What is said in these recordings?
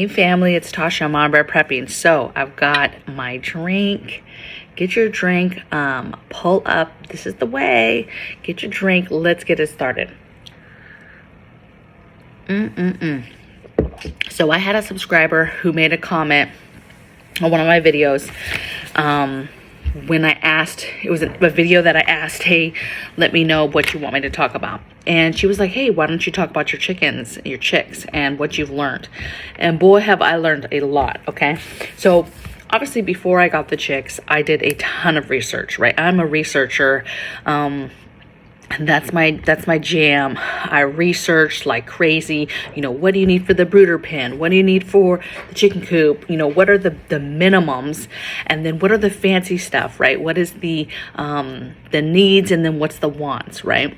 Hey family, it's Tasha, MAMABEAR prepping. So I've got my drink. Get your drink, pull up. This is the way. Get your drink. Let's get it started. So I had a subscriber who made a comment on one of my videos. When I asked, it was a video that I asked, hey, let me know what you want me to talk about. And she was like, hey, why don't you talk about your chickens, your chicks, and what you've learned. And boy, have I learned a lot, okay? So obviously before I got the chicks, I did a ton of research, right? I'm a researcher. And that's my jam. I researched like crazy. You know, what do you need for the brooder pen? What do you need for the chicken coop? You know, what are the minimums? And then what are the fancy stuff, right? What is the needs, and then what's the wants, right?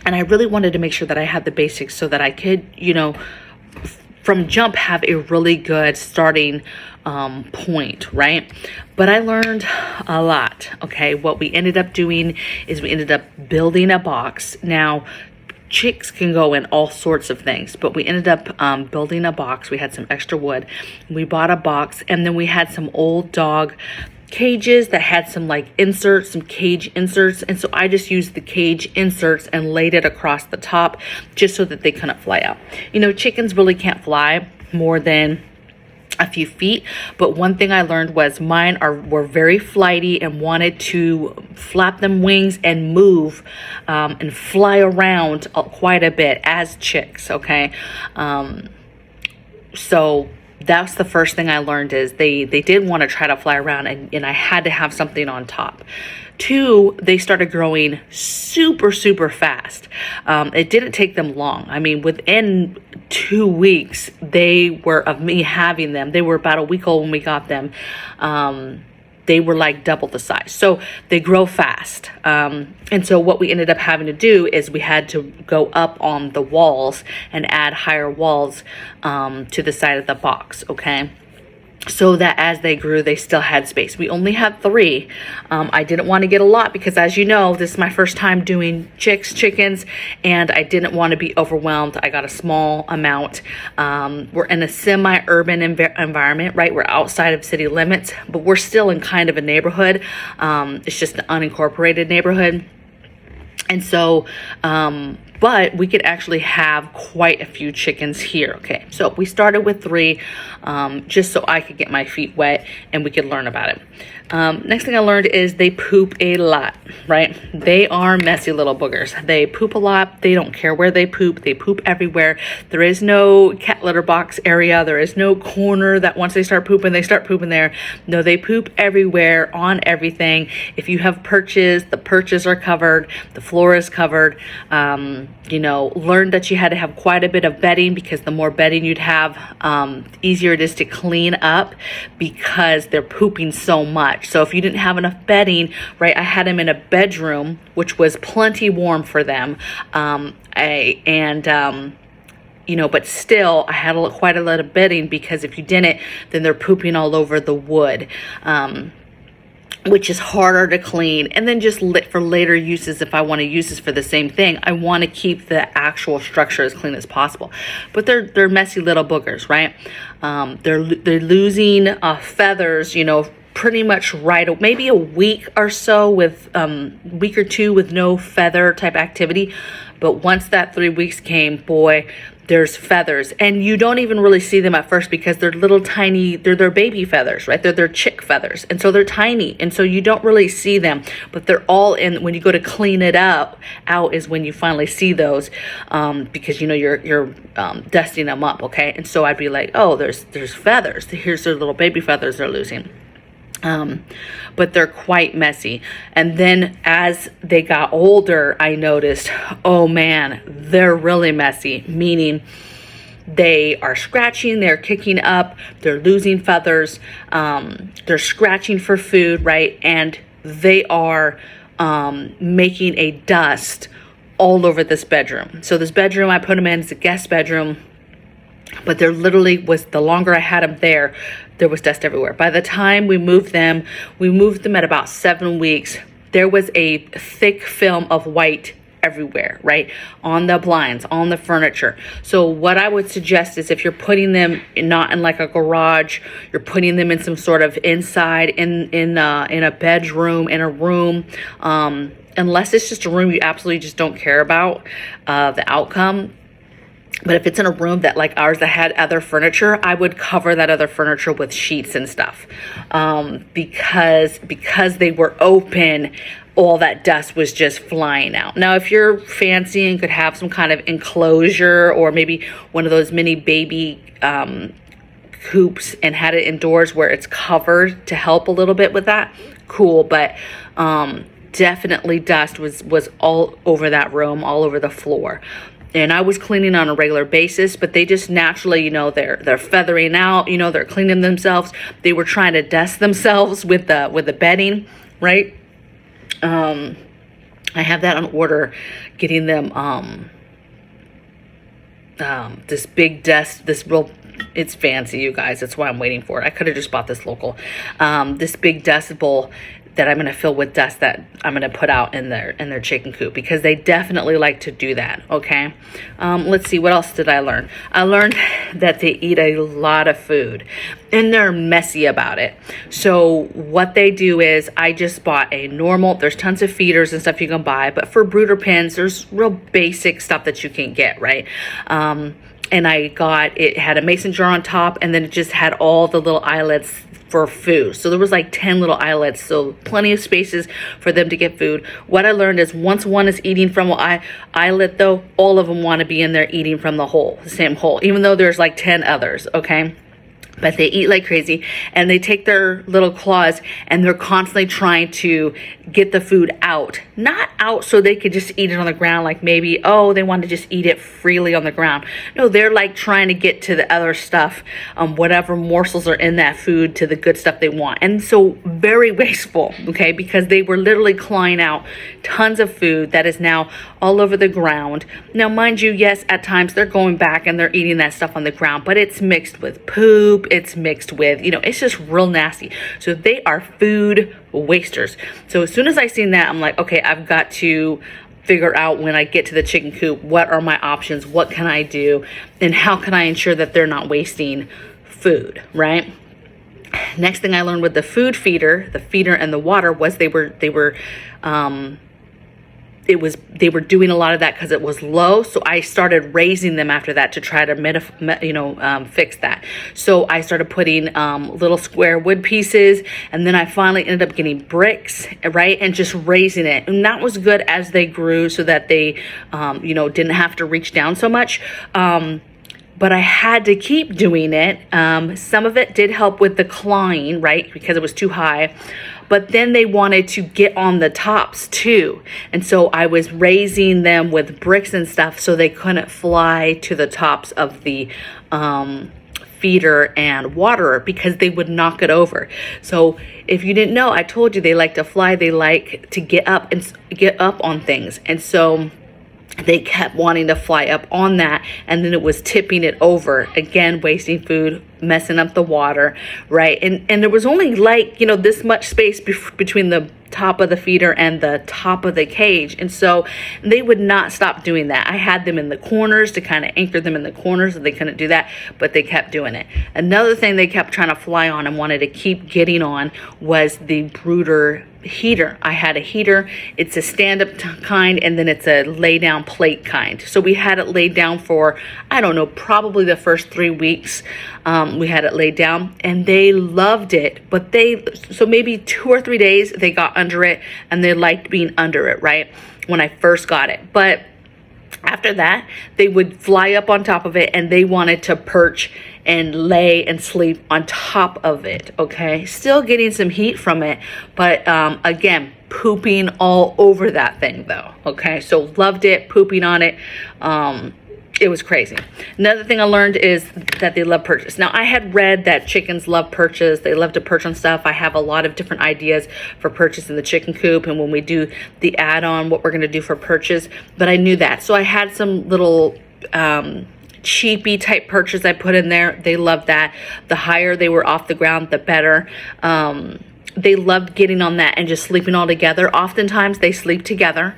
And I really wanted to make sure that I had the basics so that I could, you know, from jump have a really good starting point, right? But I learned a lot, okay? What we ended up doing is we ended up building a box. Now, chicks can go in all sorts of things, but we ended up building a box. We had some extra wood. We bought a box, and then we had some old dog cages that had some like inserts, some cage inserts. And so I just used the cage inserts and laid it across the top just so that they couldn't fly out. You know, chickens really can't fly more than a few feet, but one thing I learned was mine were very flighty and wanted to flap them wings and move and fly around quite a bit as chicks, okay? So that's the first thing I learned is they did want to try to fly around, and I had to have something on top. Two, they started growing super fast. It didn't take them long. I mean, within 2 weeks, of me having them, they were about a week old when we got them. They were like double the size. So they grow fast. And so what we ended up having to do is we had to go up on the walls and add higher walls to the side of the box, okay? So that as they grew, they still had space. We only had 3. I didn't want to get a lot because, as you know, this is my first time doing chickens, and I didn't want to be overwhelmed. I got a small amount. We're in a semi-urban environment, right? We're outside of city limits, but we're still in kind of a neighborhood. It's just an unincorporated neighborhood. And so, but we could actually have quite a few chickens here. Okay, so we started with 3 just so I could get my feet wet and we could learn about it. Next thing I learned is they poop a lot, right? They are messy little boogers. They poop a lot. They don't care where they poop. They poop everywhere. There is no cat litter box area. There is no corner that once they start pooping there. No, they poop everywhere, on everything. If you have perches, the perches are covered. The floor is covered. You know, learned that you had to have quite a bit of bedding because the more bedding you'd have, easier it is to clean up because they're pooping so much. So if you didn't have enough bedding, right, I had them in a bedroom, which was plenty warm for them. You know, but still I had quite a lot of bedding because if you didn't, then they're pooping all over the wood. Which is harder to clean. And then just for later uses, if I want to use this for the same thing, I want to keep the actual structure as clean as possible. But they're messy little boogers, right? They're losing feathers, you know, pretty much right, maybe a week or so with week or 2 with no feather type activity. But once that 3 weeks came, boy, there's feathers, and you don't even really see them at first because they're little tiny, they're baby feathers, right? They're chick feathers, and so they're tiny, and so you don't really see them, but they're all in. When you go to clean it out is when you finally see those, because you know you're dusting them up, okay? And so I'd be like, oh, there's feathers. Here's their little baby feathers they're losing. But they're quite messy. And then as they got older, I noticed, oh man, they're really messy, meaning they are scratching, they're kicking up, they're losing feathers, they're scratching for food, right? And they are making a dust all over this bedroom. So this bedroom, I put them in as a guest bedroom, but there literally was, the longer I had them there was dust everywhere. By the time we moved them at about 7 weeks. There was a thick film of white everywhere, right? On the blinds, on the furniture. So what I would suggest is if you're putting them not in like a garage, you're putting them in some sort of inside, in a bedroom, in a room, unless it's just a room you absolutely just don't care about the outcome. But if it's in a room that like ours that had other furniture, I would cover that other furniture with sheets and stuff, because they were open, all that dust was just flying out. Now, if you're fancy and could have some kind of enclosure or maybe one of those mini baby coops and had it indoors where it's covered to help a little bit with that, cool. But definitely dust was all over that room, all over the floor. And I was cleaning on a regular basis, but they just naturally, they're feathering out, they're cleaning themselves. They were trying to dust themselves with the bedding, right? I have that on order, getting them this big dust, it's fancy, you guys. That's why I'm waiting for it. I could have just bought this local. This big dust bowl that I'm going to fill with dust that I'm going to put out in their chicken coop, because they definitely like to do that. Okay. Let's see, what else did I learn? I learned that they eat a lot of food and they're messy about it. So what they do is, I just bought there's tons of feeders and stuff you can buy, but for brooder pens, there's real basic stuff that you can get, right? And it had a mason jar on top, and then it just had all the little eyelets for food. So there was like 10 little eyelets, so plenty of spaces for them to get food. What I learned is, once one is eating from an eyelet though, all of them want to be in there eating from the same hole, even though there's like 10 others, okay? But they eat like crazy, and they take their little claws and they're constantly trying to get the food out. Not out so they could just eat it on the ground, like maybe, they want to just eat it freely on the ground. No, they're like trying to get to the other stuff, whatever morsels are in that food, to the good stuff they want. And so very wasteful, okay, because they were literally clawing out tons of food that is now all over the ground. Now, mind you, yes, at times they're going back and they're eating that stuff on the ground, but it's mixed with poop. It's mixed with, it's just real nasty. So they are food wasters. So as soon as I seen that, I'm like, okay, I've got to figure out, when I get to the chicken coop, what are my options? What can I do? And how can I ensure that they're not wasting food, right? Next thing I learned with the feeder and the water was they were doing a lot of that because it was low. So I started raising them after that to try to fix that. So I started putting little square wood pieces, and then I finally ended up getting bricks, right, and just raising it. And that was good as they grew, so that they didn't have to reach down so much. But I had to keep doing it. Some of it did help with the clawing, right, because it was too high. But then they wanted to get on the tops too. And so I was raising them with bricks and stuff so they couldn't fly to the tops of the feeder and waterer, because they would knock it over. So if you didn't know, I told you they like to fly. They like to get up on things. And so they kept wanting to fly up on that, and then it was tipping it over, again wasting food, messing up the water, right? And there was only like this much space between the top of the feeder and the top of the cage, and so they would not stop doing that. I had them in the corners to kind of anchor them in the corners, so they couldn't do that, but they kept doing it. Another thing they kept trying to fly on and wanted to keep getting on was the Bruder Heater. I had a heater. It's a stand-up kind, and then it's a lay-down plate kind. So we had it laid down for, I don't know, probably the first 3 weeks. We had it laid down, and they loved it. But so maybe 2 or 3 days they got under it, and they liked being under it, right, when I first got it. But after that, they would fly up on top of it, and they wanted to perch and lay and sleep on top of it, okay? Still getting some heat from it, but again, pooping all over that thing though, okay? So loved it, pooping on it. It was crazy. Another thing I learned is that they love perches. Now, I had read that chickens love perches. They love to perch on stuff. I have a lot of different ideas for perches in the chicken coop, and when we do the add-on, what we're gonna do for perches, but I knew that. So I had some little cheapy type perches I put in there. They loved that. The higher they were off the ground, the better. They loved getting on that and just sleeping all together. Oftentimes they sleep together.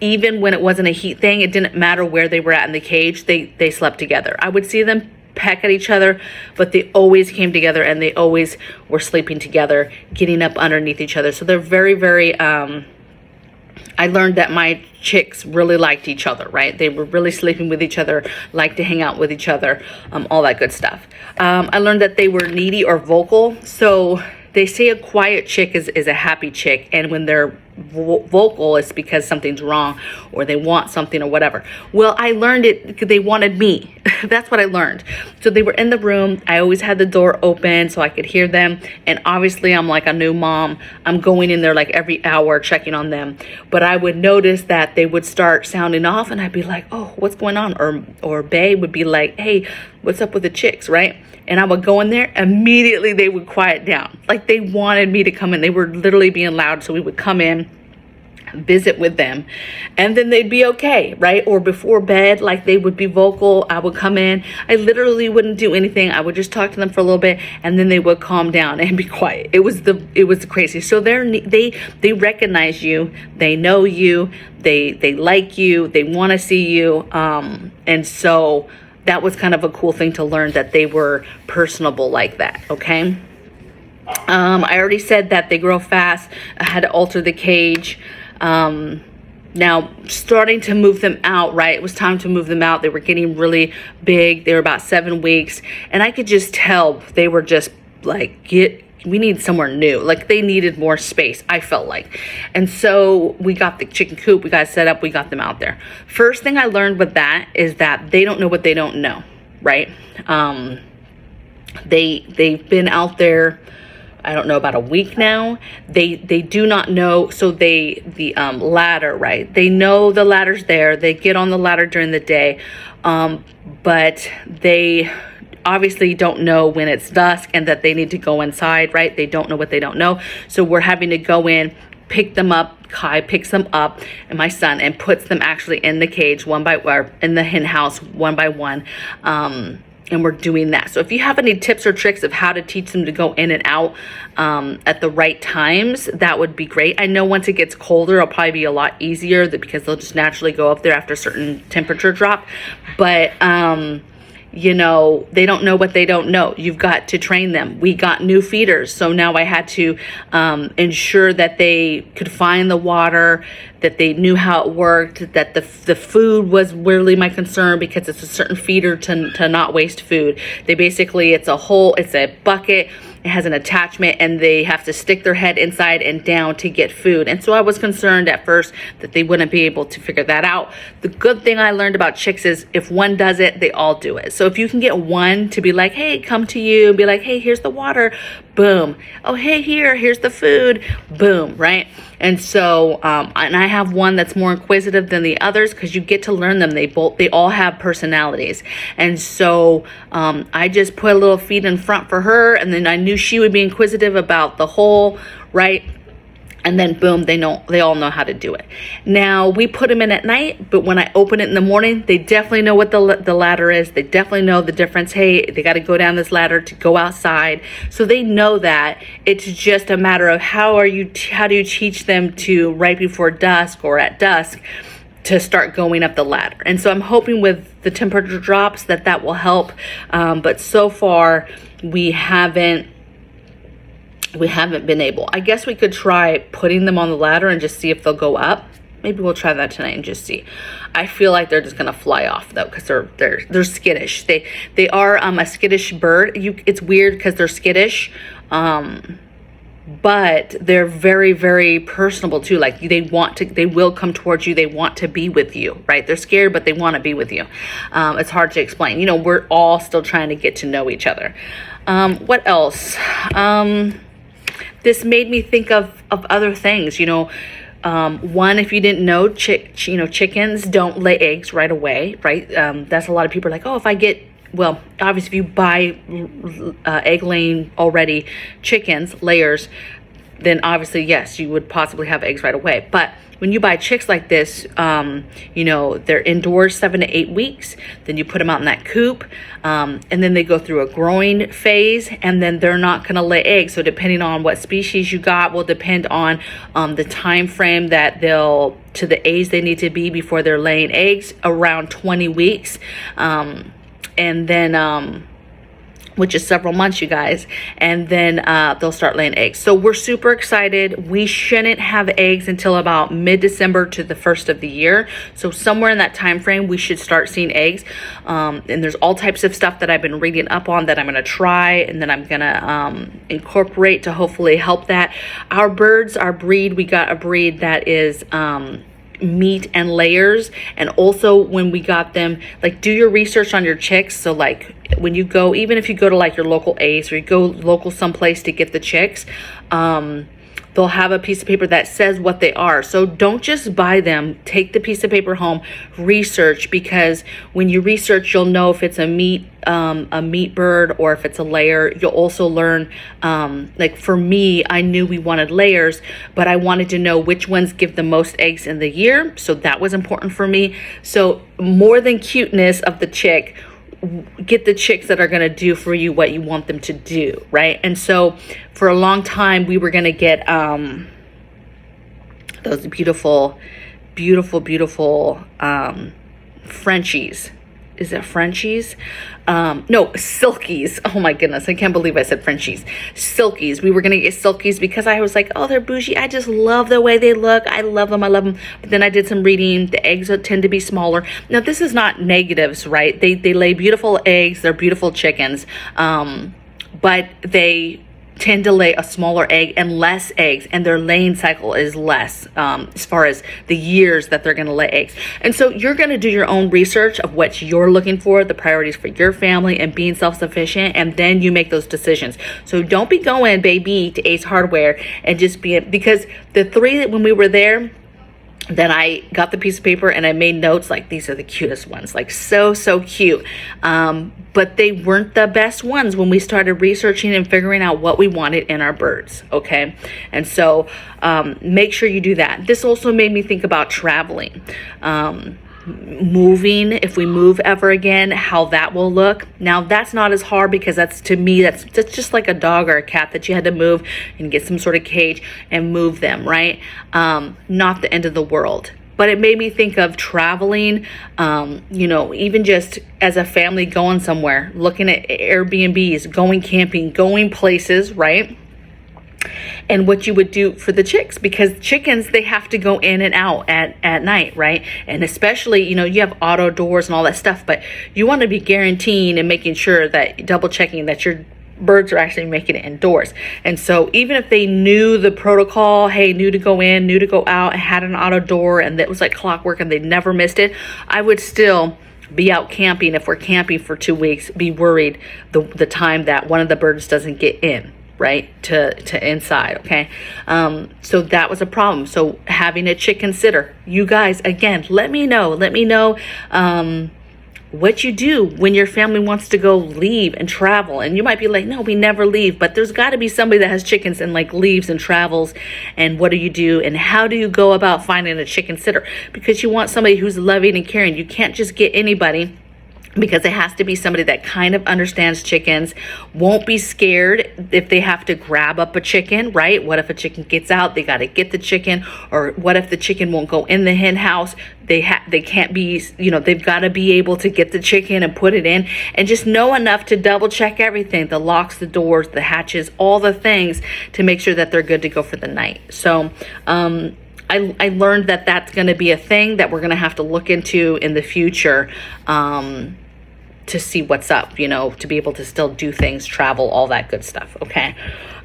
even when it wasn't a heat thing, it didn't matter where they were at in the cage, they slept together. I would see them peck at each other, but they always came together and they always were sleeping together, getting up underneath each other. So they're very, very, I learned that my chicks really liked each other, right? They were really sleeping with each other, liked to hang out with each other, all that good stuff. I learned that they were needy or vocal. So they say a quiet chick is a happy chick, and when they're vocal, it's because something's wrong or they want something or whatever. Well, I learned it because they wanted me. That's what I learned. So they were in the room. I always had the door open so I could hear them. And obviously I'm like a new mom. I'm going in there like every hour checking on them. But I would notice that they would start sounding off and I'd be like, oh, what's going on? Or Bae would be like, hey, what's up with the chicks, right? And I would go in there, immediately they would quiet down. Like they wanted me to come in. They were literally being loud. So we would come in, visit with them, and then they'd be okay, right? Or before bed, like they would be vocal. I would come in. I literally wouldn't do anything. I would just talk to them for a little bit, and then they would calm down and be quiet. It was the crazy. So they recognize you. They know you. They like you. They want to see you. And so that was kind of a cool thing to learn, that they were personable like that. Okay. I already said that they grow fast. I had to alter the cage. Now starting to move them out, right? It was time to move them out. They were getting really big. They were about 7 weeks, and I could just tell they were just like, we need somewhere new. Like they needed more space, I felt like. And so we got the chicken coop, we got it set up, we got them out there. First thing I learned with that is that they don't know what they don't know, right? They've been out there, I don't know, about a week now. They do not know. So the ladder, right? They know the ladder's there. They get on the ladder during the day, but they obviously don't know when it's dusk and that they need to go inside, right? They don't know what they don't know. So we're having to go in, pick them up. Kai picks them up, and my son, and puts them actually in the cage or in the hen house one by one. And we're doing that. So if you have any tips or tricks of how to teach them to go in and out at the right times, that would be great. I know once it gets colder, it'll probably be a lot easier because they'll just naturally go up there after a certain temperature drop. But you know, they don't know what they don't know. You've got to train them. We got new feeders, so now I had to ensure that they could find the water, that they knew how it worked, that the food was really my concern, because it's a certain feeder to not waste food. They basically, it's a bucket. It has an attachment, and they have to stick their head inside and down to get food. And so I was concerned at first that they wouldn't be able to figure that out. The good thing I learned about chicks is if one does it, they all do it. So if you can get one to be like, hey, come to you, be like, hey, here's the water, boom. Oh, hey, here's the food, boom, right? And so, and I have one that's more inquisitive than the others, because you get to learn them. They all have personalities. And so I just put a little feed in front for her, and then I knew she would be inquisitive about the whole, right? And then boom, they all know how to do it. Now we put them in at night, but when I open it in the morning, they definitely know what the ladder is. They definitely know the difference. Hey, they got to go down this ladder to go outside. So they know that. It's just a matter of how do you teach them to, right before dusk or at dusk, to start going up the ladder. And so I'm hoping with the temperature drops that will help. But so far we haven't been able. I guess we could try putting them on the ladder and just see if they'll go up. Maybe we'll try that tonight and just see. I feel like they're just gonna fly off though, because they're skittish. They are a skittish bird. It's weird because they're skittish, but they're very, very personable too. Like they will come towards you. They want to be with you, right? They're scared, but they want to be with you. It's hard to explain. You know, we're all still trying to get to know each other. What else? This made me think of other things, you know. One, if you didn't know, chickens don't lay eggs right away, right? That's a lot of people are like, oh, if I get, well, obviously if you buy egg laying already chickens, layers, then obviously, yes, you would possibly have eggs right away. But when you buy chicks like this, you know, they're indoors 7 to 8 weeks. Then you put them out in that coop, and then they go through a growing phase, and then they're not going to lay eggs. So depending on what species you got will depend on the time frame that they'll, to the age they need to be before they're laying eggs, around 20 weeks. And then which is several months, you guys, and then they'll start laying eggs. So we're super excited. We shouldn't have eggs until about mid-December to the 1st of the year. So somewhere in that time frame, we should start seeing eggs. And there's all types of stuff that I've been reading up on that I'm gonna try and then I'm gonna incorporate to hopefully help that. Our birds, our breed, we got a breed that is meat and layers. And also when we got them, like, do your research on your chicks. So like when you go, even if you go to like your local Ace or you go local someplace to get the chicks, they'll have a piece of paper that says what they are. So don't just buy them. Take the piece of paper home, research, because when you research, you'll know if it's a meat bird or if it's a layer. You'll also learn, like for me, I knew we wanted layers, but I wanted to know which ones give the most eggs in the year. So that was important for me. So more than cuteness of the chick, get the chicks that are going to do for you what you want them to do, right? And so for a long time we were going to get those beautiful Frenchies. Is it Frenchies? No, Silkies. Oh my goodness, I can't believe I said Frenchies. Silkies. We were gonna get Silkies because I was like, oh, they're bougie. I just love the way they look. I love them. I love them. But then I did some reading. The eggs tend to be smaller. Now, this is not negatives, right? They lay beautiful eggs. They're beautiful chickens. But they tend to lay a smaller egg and less eggs, and their laying cycle is less as far as the years that they're going to lay eggs. And so you're going to do your own research of what you're looking for, the priorities for your family, and being self-sufficient, and then you make those decisions. So don't be going, baby, to Ace Hardware and just because the three that when we were there, then I got the piece of paper and I made notes like, these are the cutest ones, like so cute. But they weren't the best ones when we started researching and figuring out what we wanted in our birds, okay? And so make sure you do that. This also made me think about traveling. Moving, if we move ever again, how that will look. Now that's not as hard because that's, to me, that's just like a dog or a cat that you had to move and get some sort of cage and move them, right? Not the end of the world. But it made me think of traveling, you know, even just as a family going somewhere, looking at Airbnbs, going camping, going places, right? And what you would do for the chicks, because chickens, they have to go in and out at night, right? And especially, you know, you have auto doors and all that stuff, but you want to be guaranteeing and making sure that, double checking that your birds are actually making it indoors. And so even if they knew the protocol, hey, knew to go in, knew to go out, and had an auto door, and that was like clockwork and they never missed it, I would still be out camping. If we're camping for 2 weeks, be worried the time that one of the birds doesn't get in, right, to inside, okay? So that was a problem. So having a chicken sitter, you guys, again, let me know what you do when your family wants to go leave and travel. And you might be like, no, we never leave, but there's got to be somebody that has chickens and like leaves and travels. And what do you do? And how do you go about finding a chicken sitter? Because you want somebody who's loving and caring. You can't just get anybody, because it has to be somebody that kind of understands chickens, won't be scared if they have to grab up a chicken, right? What if a chicken gets out? They got to get the chicken. Or what if the chicken won't go in the hen house? They can't be, you know, they've got to be able to get the chicken and put it in, and just know enough to double check everything, the locks, the doors, the hatches, all the things, to make sure that they're good to go for the night. So I learned that that's going to be a thing that we're going to have to look into in the future, to see what's up, you know, to be able to still do things, travel, all that good stuff, okay?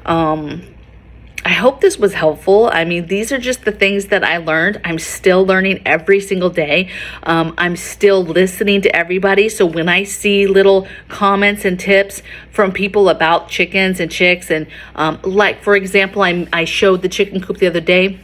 I hope this was helpful. I mean, these are just the things that I learned. I'm still learning every single day. I'm still listening to everybody. So when I see little comments and tips from people about chickens and chicks, and like, for example, I showed the chicken coop the other day,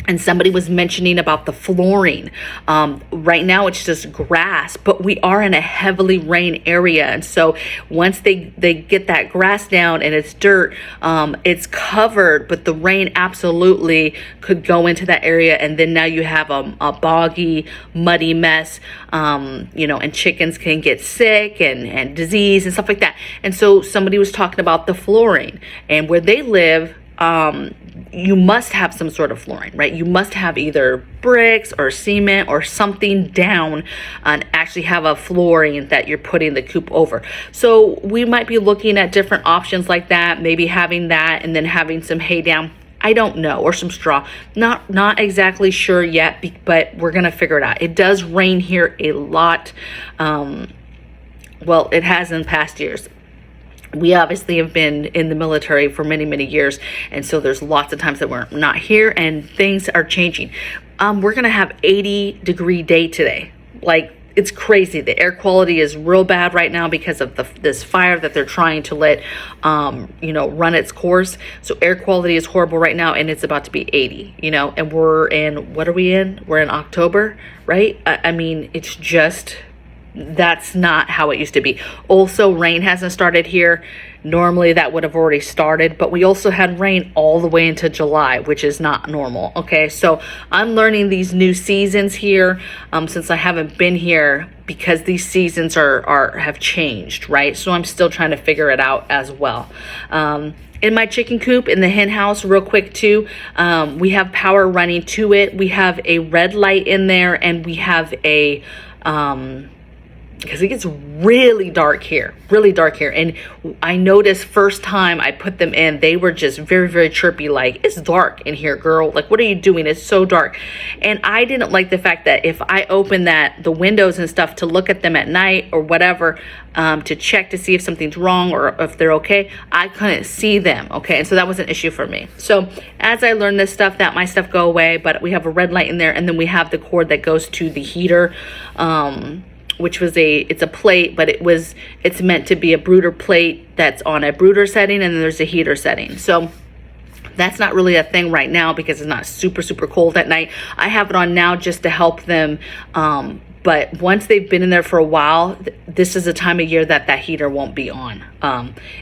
And somebody was mentioning about the flooring. Right now it's just grass, but we are in a heavily rain area. And so once they get that grass down and it's dirt, it's covered, but the rain absolutely could go into that area. And then now you have a boggy, muddy mess, you know, and chickens can get sick and disease and stuff like that. And so somebody was talking about the flooring, and where they live, you must have some sort of flooring, right? You must have either bricks or cement or something down and actually have a flooring that you're putting the coop over. So we might be looking at different options like that, maybe having that and then having some hay down. I don't know, or some straw. Not exactly sure yet, but we're gonna figure it out. It does rain here a lot. Well, it has in past years. We obviously have been in the military for many, many years. And so there's lots of times that we're not here and things are changing. We're going to have 80-degree day today. Like, it's crazy. The air quality is real bad right now because of this fire that they're trying to let, you know, run its course. So air quality is horrible right now, and it's about to be 80, you know, and we're in, what are we in? We're in October, right? I mean, it's just... that's not how it used to be. Also, rain hasn't started here. Normally that would have already started, but we also had rain all the way into July, which is not normal. Okay, so I'm learning these new seasons here since I haven't been here, because these seasons have changed, right? So I'm still trying to figure it out as well. In my chicken coop in the hen house, real quick too, we have power running to it. We have a red light in there, and we have a because it gets really dark here. And I noticed first time I put them in, they were just very, very chirpy, like, it's dark in here, girl. Like, what are you doing? It's so dark. And I didn't like the fact that if I open the windows and stuff to look at them at night or whatever, to check to see if something's wrong or if they're okay, I couldn't see them, okay? And so that was an issue for me. So as I learned this stuff, that my stuff go away, but we have a red light in there, and then we have the cord that goes to the heater, which was it's a plate, but it's meant to be a brooder plate that's on a brooder setting, and then there's a heater setting. So that's not really a thing right now because it's not super, super cold at night. I have it on now just to help them. But once they've been in there for a while, this is a time of year that heater won't be on.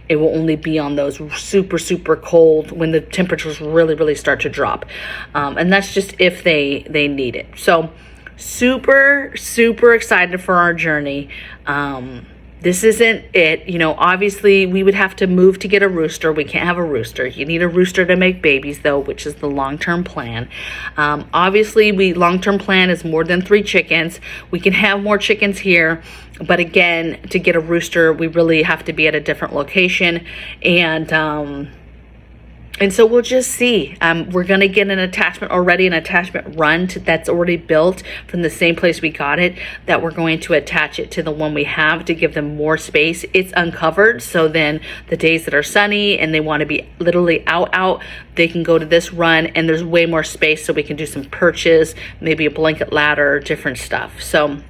It will only be on those super, super cold when the temperatures really, really start to drop. And that's just if they need it. So super, super excited for our journey. This isn't it, you know, obviously we would have to move to get a rooster. We can't have a rooster. You need a rooster to make babies though, which is the long-term plan. Obviously long-term plan is more than 3 chickens. We can have more chickens here, but again, to get a rooster, we really have to be at a different location. And so we'll just see. We're going to get an attachment run that's already built from the same place we got it, that we're going to attach it to the one we have to give them more space. It's uncovered, so then the days that are sunny and they want to be literally out, they can go to this run, and there's way more space so we can do some perches, maybe a blanket ladder, different stuff. So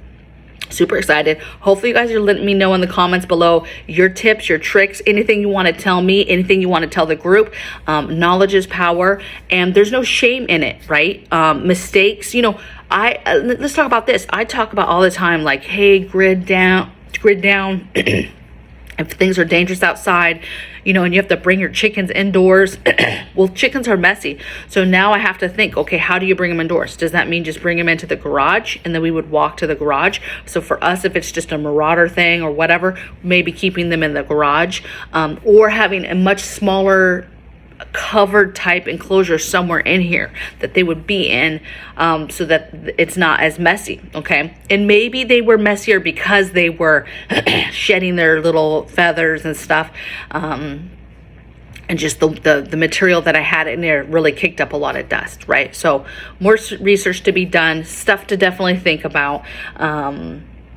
super excited. Hopefully you guys are letting me know in the comments below your tips, your tricks, anything you want to tell me, anything you want to tell the group. Knowledge is power, and there's no shame in it, right? Mistakes, you know, let's talk about this. I talk about all the time, like, hey, grid down. If things are dangerous outside, you know, and you have to bring your chickens indoors. Well, chickens are messy. So now I have to think, okay, how do you bring them indoors? Does that mean just bring them into the garage and then we would walk to the garage? So for us, if it's just a marauder thing or whatever, maybe keeping them in the garage, or having a much smaller covered type enclosure somewhere in here that they would be in, so that it's not as messy. Okay, and maybe they were messier because they were shedding their little feathers and stuff, and just the material that I had in there really kicked up a lot of dust, right? So more research to be done, stuff to definitely think about.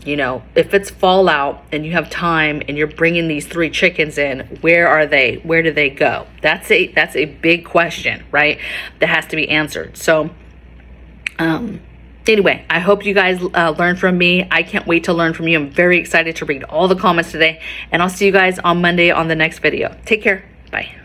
You know, if it's fallout and you have time and you're bringing these 3 chickens in, where are they? Where do they go? That's a big question, right? That has to be answered. So, anyway, I hope you guys learn from me. I can't wait to learn from you. I'm very excited to read all the comments today, and I'll see you guys on Monday on the next video. Take care. Bye.